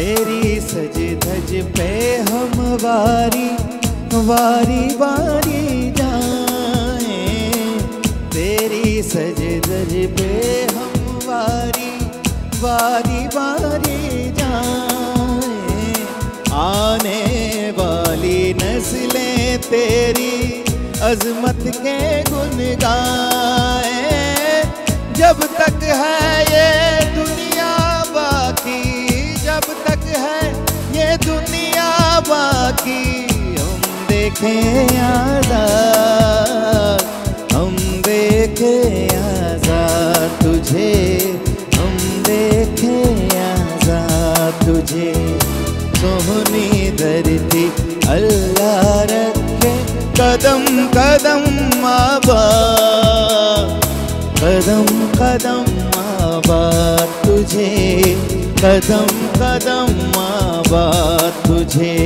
तेरी सज धज पे हम वारी वारी वारी जाएं, तेरी सज धज पे हम वारी वारी वारी जाएं। आने वाली नस्लें तेरी अजमत के गुन गाएं। जब तक है ये दुनिया बाकी, जब तक है ये दुनिया बाकी, हम देखें आज़ाद, हम देखें आज़ाद तुझे, हम देखें आज़ाद तुझे। सोहनी धरती अल्लाह रखे कदम कदम आबाद, कदम कदम आबाद तुझे, कदम कदम आबाद तुझे।